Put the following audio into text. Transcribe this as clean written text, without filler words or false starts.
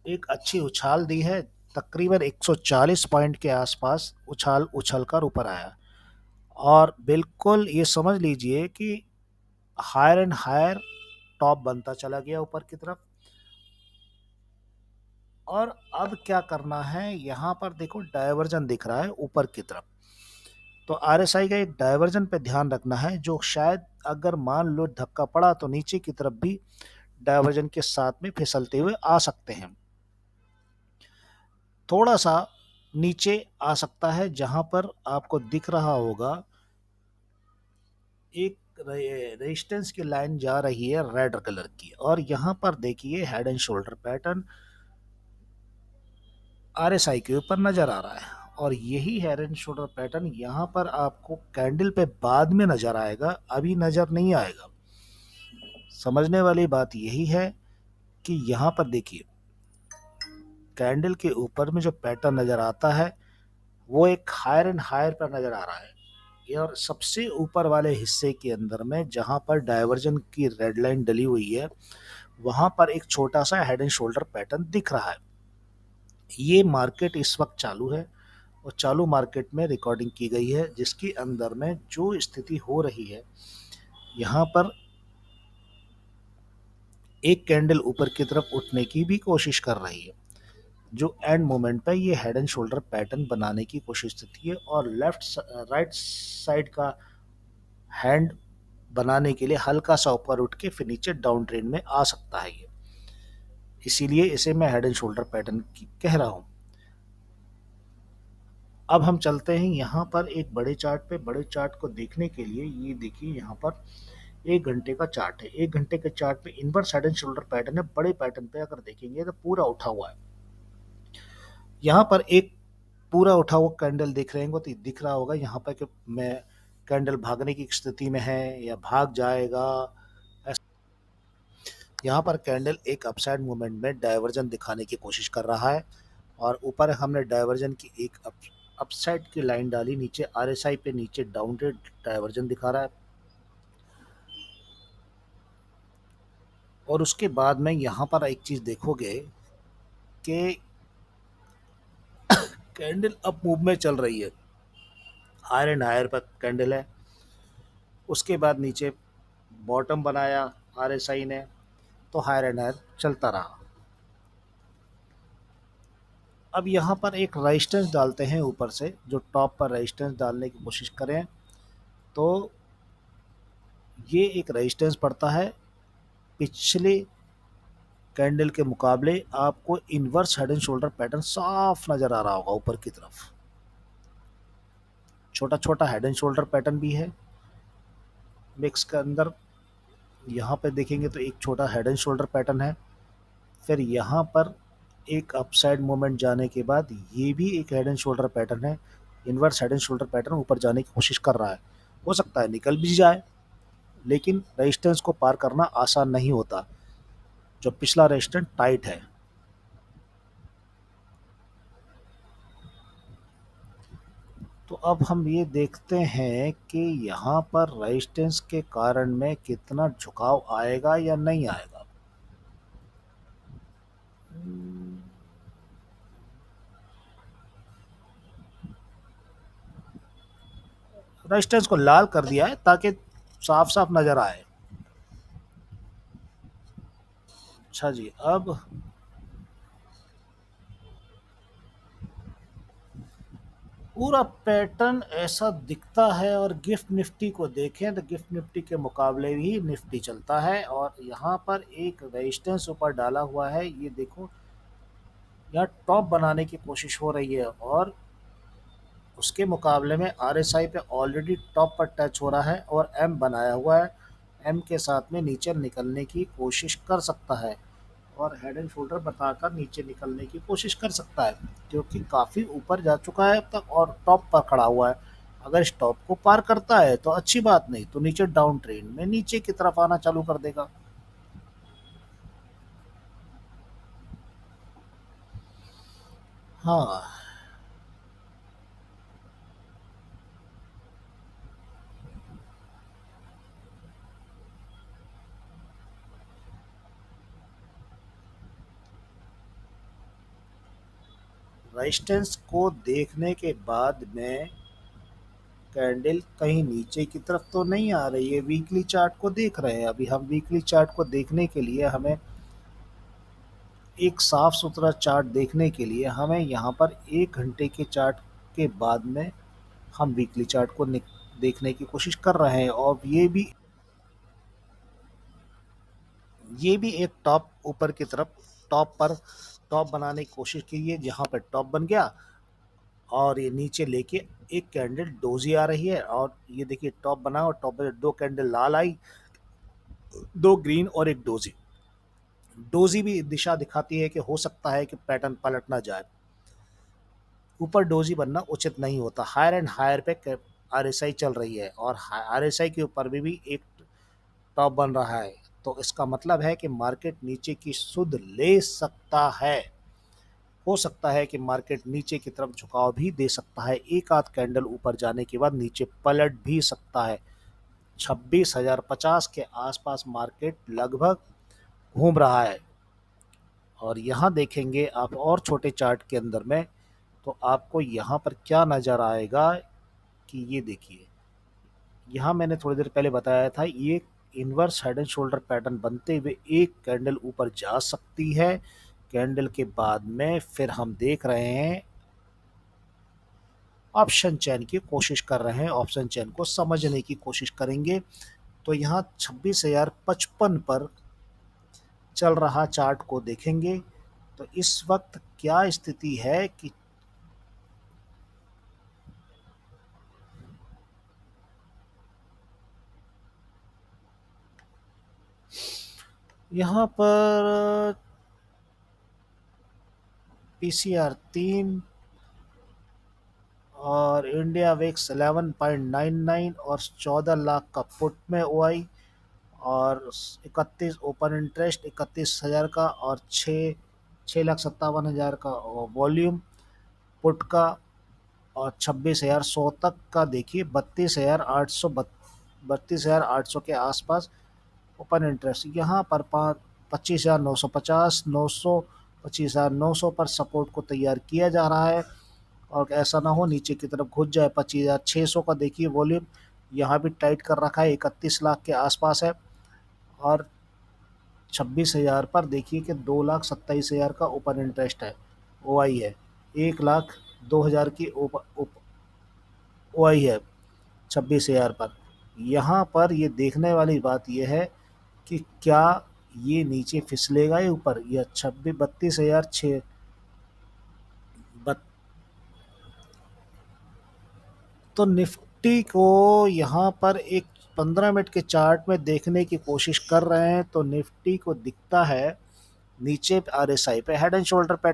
एक अच्छी उछाल दी है, तकरीबन 140 पॉइंट के आसपास उछाल उछल कर ऊपर आया। और बिल्कुल ये समझ लीजिए कि हायर एंड हायर टॉप बनता चला गया ऊपर की तरफ। और अब क्या करना है, यहाँ पर देखो डायवर्जन दिख रहा है ऊपर की तरफ। तो आरएसआई का एक डायवर्जन पे ध्यान रखना है, जो शायद अगर मान लो धक्का पड़ा तो नीचे की तरफ भी डायवर्जन के साथ में फिसलते हुए आ सकते हैं। थोड़ा सा नीचे आ सकता है, जहां पर आपको दिख रहा होगा एक रेजिस्टेंस की लाइन जा रही है रेड कलर की, और यहाँ पर देखिए head and shoulder pattern RSI के ऊपर नजर आ रहा है। और यही हेड एंड शोल्डर पैटर्न यहाँ पर आपको कैंडल पे बाद में नजर आएगा, अभी नजर नहीं आएगा। समझने वाली बात यही है कि यहाँ पर देखिए कैंडल के ऊपर में जो पैटर्न नजर आता है वो एक हायर एंड हायर पर नजर आ रहा है। और सबसे ऊपर वाले हिस्से के अंदर में जहां पर डायवर्जन की रेड लाइन डली हुई है, वहां पर एक छोटा सा हेड एंड शोल्डर पैटर्न दिख रहा है। ये मार्केट इस वक्त चालू है, और चालू मार्केट में रिकॉर्डिंग की गई है, जिसके अंदर में जो स्थिति हो रही है, यहाँ पर एक कैंडल ऊपर की तरफ उठने की भी कोशिश कर रही है, जो एंड मोमेंट पे ये हेड एंड शोल्डर पैटर्न बनाने की कोशिश करती है। और लेफ्ट राइट साइड का हैंड बनाने के लिए हल्का सा ऊपर उठ के फिर नीचे डाउन ट्रेंड में आ सकता है ये, इसीलिए इसे मैं हेड एंड शोल्डर पैटर्न कह रहा हूँ। अब हम चलते हैं यहाँ पर एक बड़े चार्ट पे। बड़े चार्ट को देखने के लिए ये देखिए, यहाँ पर 1 घंटे का चार्ट है। 1 घंटे के चार्ट में inverse head and shoulder pattern है। बड़े पैटर्न पे अगर देखेंगे तो पूरा उठा हुआ है। यहाँ पर एक पूरा उठा हुआ कैंडल देख रहे हैं तो दिख रहा होगा यहाँ पर कि मैं कैंडल भागने की स्थिति में है या भाग जाएगा। यहाँ पर कैंडल एक अपसाइड मूवमेंट में डायवर्जन दिखाने की कोशिश कर रहा है, और ऊपर हमने डायवर्जन की एक अपसाइड की लाइन डाली, नीचे आरएसआई पे नीचे डाउनवर्ड डायवर्जन दिखा रहा है। और उसके बाद में यहाँ पर एक चीज देखोगे कि कैंडल अप मूव में चल रही है, हायर एंड हायर पर कैंडल है। उसके बाद नीचे बॉटम बनाया आरएसआई ने, तो हायर एंड हायर चलता रहा। अब यहाँ पर एक रेजिस्टेंस डालते हैं ऊपर से, जो टॉप पर रेजिस्टेंस डालने की कोशिश करें तो ये एक रेजिस्टेंस पड़ता है। पिछले कैंडल के मुकाबले आपको inverse head and shoulder pattern साफ नजर आ रहा होगा ऊपर की तरफ। छोटा छोटा हेड एंड शोल्डर पैटर्न भी है मिक्स के अंदर। यहाँ पे देखेंगे तो एक छोटा हेड एंड शोल्डर पैटर्न है। फिर यहाँ पर एक अपसाइड मूवमेंट जाने के बाद ये भी एक हेड एंड शोल्डर पैटर्न है। Inverse head and shoulder pattern ऊपर जाने की कोशिश कर रहा है, हो सकता है निकल भी जाए, लेकिन रेजिस्टेंस को पार करना आसान नहीं होता, जो पिछला रेजिस्टेंस टाइट है। तो अब हम ये देखते हैं कि यहाँ पर रेजिस्टेंस के कारण में कितना झुकाव आएगा या नहीं आएगा। रेजिस्टेंस को लाल कर दिया है ताकि साफ साफ नजर आए। अच्छा जी, अब पूरा पैटर्न ऐसा दिखता है। और गिफ्ट निफ्टी को देखें तो गिफ्ट निफ्टी के मुकाबले भी निफ्टी चलता है, और यहाँ पर एक रेजिस्टेंस ऊपर डाला हुआ है, ये देखो यहाँ टॉप बनाने की कोशिश हो रही है, और उसके मुकाबले में आरएसआई पे ऑलरेडी टॉप पर टच हो रहा है और एम बनाया हुआ है। एम के साथ में नीचे निकलने की कोशिश कर सकता है, और हेड एंड शोल्डर बताकर नीचे निकलने की कोशिश कर सकता है, क्योंकि काफ़ी ऊपर जा चुका है अब तक और टॉप पर खड़ा हुआ है। अगर इस टॉप को पार करता है तो अच्छी बात, नहीं तो नीचे डाउन ट्रेंड में नीचे की तरफ आना चालू कर देगा। हाँ, रेजिस्टेंस को देखने के बाद में कैंडल कहीं नीचे की तरफ तो नहीं आ रही है। वीकली चार्ट को देख रहे हैं अभी हम। वीकली चार्ट को देखने के लिए हमें एक साफ सुथरा चार्ट देखने के लिए हमें यहाँ पर 1 घंटे के चार्ट के बाद में हम वीकली चार्ट को देखने की कोशिश कर रहे हैं। और ये भी एक टॉप ऊपर की तरफ टॉप बनाने की कोशिश की है। जहाँ पर टॉप बन गया और ये नीचे लेके एक कैंडल डोजी आ रही है। और ये देखिए टॉप बना और टॉप पे 2 कैंडल लाल आई, 2 ग्रीन और एक डोजी। डोजी भी दिशा दिखाती है कि हो सकता है कि पैटर्न पलट ना जाए। ऊपर डोजी बनना उचित नहीं होता। हायर एंड हायर पे आरएसआई चल रही है और आरएसआई के ऊपर भी एक टॉप बन रहा है। तो इसका मतलब है कि मार्केट नीचे की सुध ले सकता है। हो सकता है कि मार्केट नीचे की तरफ झुकाव भी दे सकता है। एक आध कैंडल ऊपर जाने के बाद नीचे पलट भी सकता है। 26,050 के आसपास मार्केट लगभग घूम रहा है। और यहाँ देखेंगे आप और छोटे चार्ट के अंदर में, तो आपको यहाँ पर क्या नज़र आएगा कि ये देखिए, यहाँ मैंने थोड़ी देर पहले बताया था ये inverse head and shoulder pattern बनते हुए एक कैंडल ऊपर जा सकती है। कैंडल के बाद में फिर हम देख रहे हैं ऑप्शन चेन की कोशिश कर रहे हैं, ऑप्शन चेन को समझने की कोशिश करेंगे। तो यहाँ 26,055 पर चल रहा चार्ट को देखेंगे तो इस वक्त क्या स्थिति है कि यहाँ पर पीसीआर 3 और इंडिया वेक्स 11.99 और 14 लाख का पुट में ओआई और 31 ओपन इंटरेस्ट 31,000 का और 6,57,000 का वॉल्यूम पुट का। और 26,100 तक का देखिए 32,800 के आसपास ओपन इंटरेस्ट। यहाँ पर 25,950 900 25,900 पर सपोर्ट को तैयार किया जा रहा है। और ऐसा ना हो नीचे की तरफ घुस जाए। 25,600 का देखिए वॉल्यूम यहाँ भी टाइट कर रखा है, 31 लाख के आसपास है। और 26,000 पर देखिए कि 2,27,000 का ओपन इंटरेस्ट है, ओआई है। 1,02,000 की ओआई है 26,000 पर। यहाँ पर ये देखने वाली बात यह है कि क्या ये नीचे फिसलेगा या ऊपर, या 32,006 तो निफ्टी को यहाँ पर एक 15 मिनट के चार्ट में देखने की कोशिश कर रहे हैं तो निफ्टी को दिखता है नीचे आरएसआई पे हेड एंड शोल्डर पैटर्न